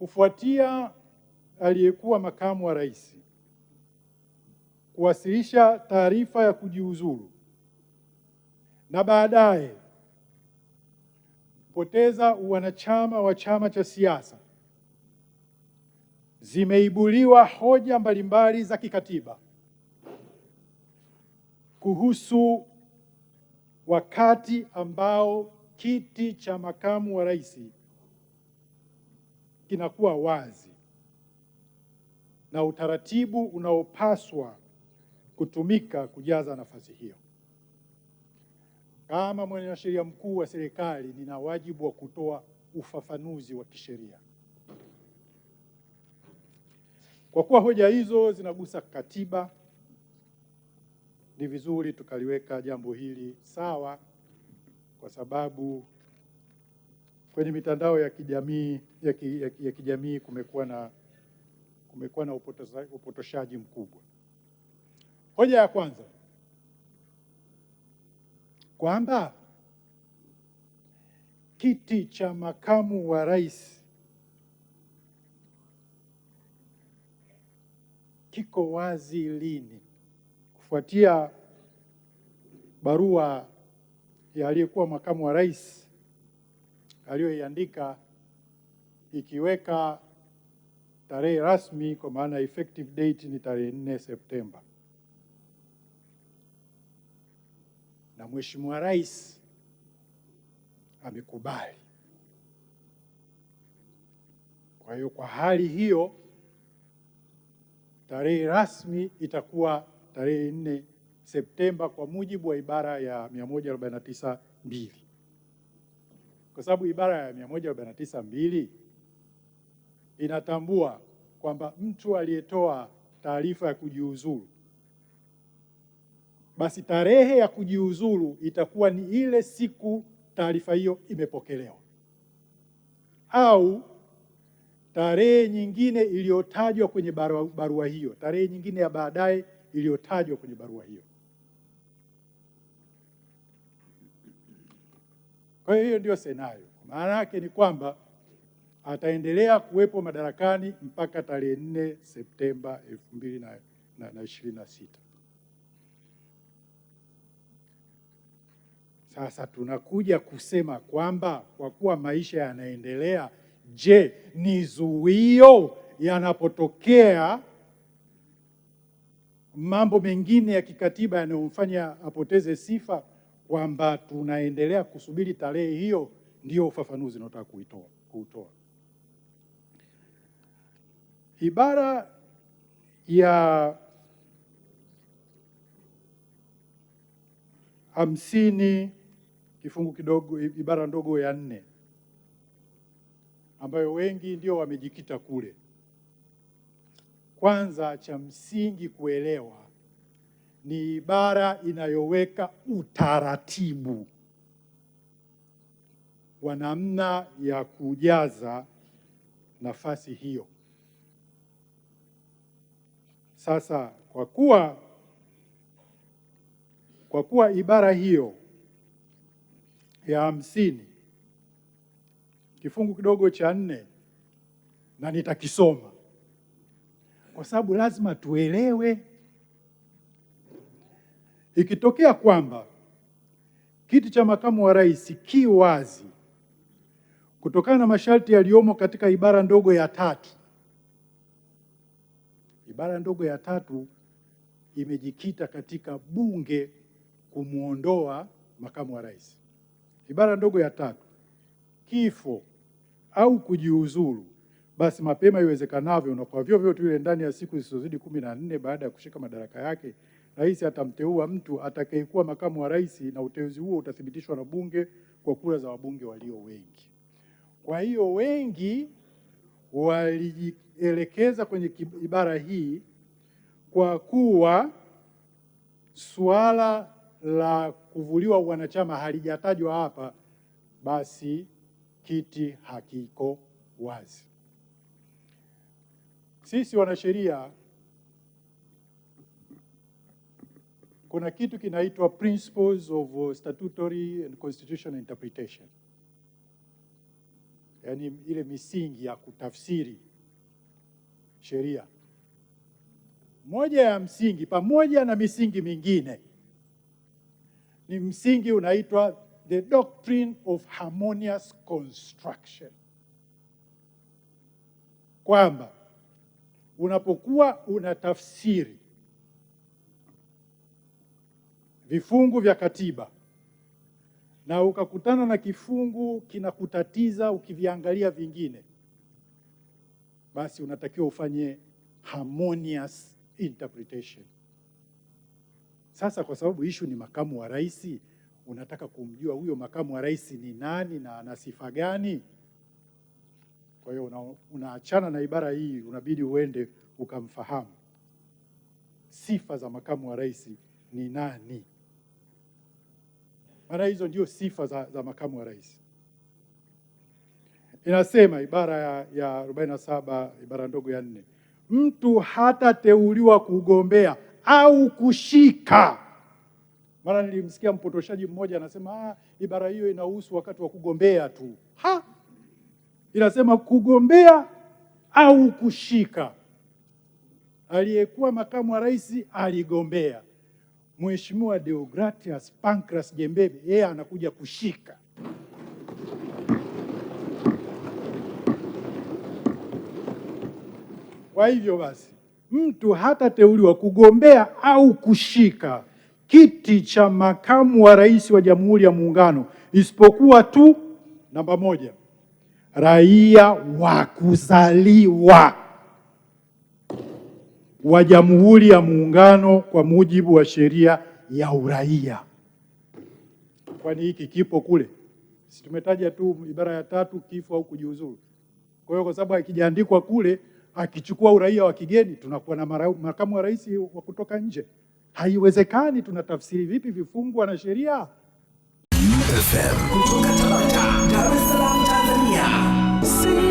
Kufuatia aliyekuwa makamu wa rais kuwasilisha taarifa ya kujiuzulu na baadaye kupoteza uwanachama wa chama cha siasa, zimeibuliwa hoja mbalimbali za kikatiba kuhusu wakati ambao kiti cha makamu wa rais kinakuwa wazi na utaratibu unaopaswa kutumika kujaza nafasi hiyo. Kama mwanasheria mkuu wa serikali, nina wajibu wa kutoa ufafanuzi wa kisheria. Kwa kuwa hoja hizo zinagusa katiba, ni vizuri tukaliweka jambo hili sawa, kwa sababu kwenye mitandao ya kijamii kumekuwa na upotoshaji mkubwa. Hoja ya kwanza, kwamba kiti cha makamu wa rais kiko wazi lini? Kufuatia barua ya aliyekuwa makamu wa rais aliyoiandika ikiweka tarehe rasmi, kwa maana effective date ni tarehe 4 Septemba, na Mheshimiwa Rais amekubali. Kwa hiyo kwa hali hiyo, tarehe rasmi itakuwa tarehe 4 Septemba kwa mujibu wa ibara ya 149(2), kwa sababu ibara ya 149(2) inatambua kwamba mtu aliyetoa taarifa ya kujiuzulu, basi tarehe ya kujiuzulu itakuwa ni ile siku taarifa hiyo imepokelewa, au tarehe nyingine iliyotajwa kwenye barua hiyo, tarehe nyingine ya baadaye iliyotajwa kwenye barua hiyo. Kwa hiyo ndio scenario. Maana yake ni kwamba ataendelea kuwepo madarakani mpaka tarehe 4 Septemba 2026. Sasa tunakuja kusema kwamba kwa kuwa maisha yanaendelea, je, ni zuio yanapotokea mambo mengine ya kikatiba yanayomfanya apoteze sifa, kwamba tunaendelea kusubiri tarehe hiyo? Ndio ufafanuzi nataka kuutoa. Ibara ya 50 kifungu kidogo, ibara ndogo ya 4, ambayo wengi ndio wamejikita kule. Kwanza, cha msingi kuelewa, ni ibara inayoweka utaratibu wa namna ya kujaza nafasi hiyo. Sasa kwa kuwa ibara hiyo ya 50 kifungu kidogo cha 4, na nitakisoma kwa sababu lazima tuelewe, ikitokea kwamba kiti cha makamu wa rais ki wazi kutokana na masharti yaliyomo katika ibara ndogo ya 3. Ibara ndogo ya 3 imejikita katika bunge kumwondoa makamu wa rais. Ibara ndogo ya 3, kifo au kujiuzulu, basi mapema iwezekanavyo na kwa vyovyote vile ndani ya siku zisizozidi 14 baada ya kushika madaraka yake, rais atamteua mtu atakayekuwa makamu wa rais, na uteuzi huo utathibitishwa na bunge kwa kura za wabunge walio wengi. Kwa hiyo wengi walijielekeza kwenye ibara hii kwa kuwa suala la kuvuliwa wanachama halijatajwa hapa, basi kiti hakiko wazi. Sisi wanasheria kuna kitu kinaitwa Principles of Statutory and Constitutional Interpretation. yaani ile misingi ya kutafsiri sheria. Moja ya msingi pamoja na misingi mingine ni msingi unaitwa the doctrine of harmonious construction, kwamba unapokuwa unatafsiri vifungu vya katiba na ukakutana na kifungu kinakutatiza ukiviangalia vingine, basi unatakiwa ufanye harmonious interpretation. Sasa kwa sababu issue ni makamu wa rais, unataka kumjua huyo makamu wa rais ni nani na ana sifa gani. Kwa hiyo unaachana na ibara hii, unabidi uende ukamfahamu sifa za makamu wa rais ni nani. Maana hizo ndio sifa za makamu wa rais. Inasema ibara ya 47 ibara ndogo ya 4, mtu hatateuliwa kugombea au kushika. Mara nilimsikia mpotoshaji mmoja anasema ibara hiyo inahusu wakati wa kugombea tu. Inasema kugombea au kushika. Aliyekuwa makamu wa rais aligombea. Mheshimiwa Deogratias Pancras Jembebe yeye anakuja kushika. Kwa hivyo basi, mtu hatateuliwa kugombea au kushika kiti cha makamu wa rais wa Jamhuri ya Muungano isipokuwa tu, namba 1, raia wa kuzaliwa wa Jamhuri ya Muungano kwa mujibu wa sheria ya uraia. Kwani hiki kipo kule? Si tumetaja tu ibara ya 3, kifo au kujiuzuru. Kwa hiyo kwa sababu hakijaandikwa kule, akichukua uraia wa kigeni tunakuwa na makamu wa rais wa kutoka nje. Haiwezekani. Tunatafsiri vipi vifungu na sheria? FM kutoka Tabata, Dar es Salaam, Tanzania.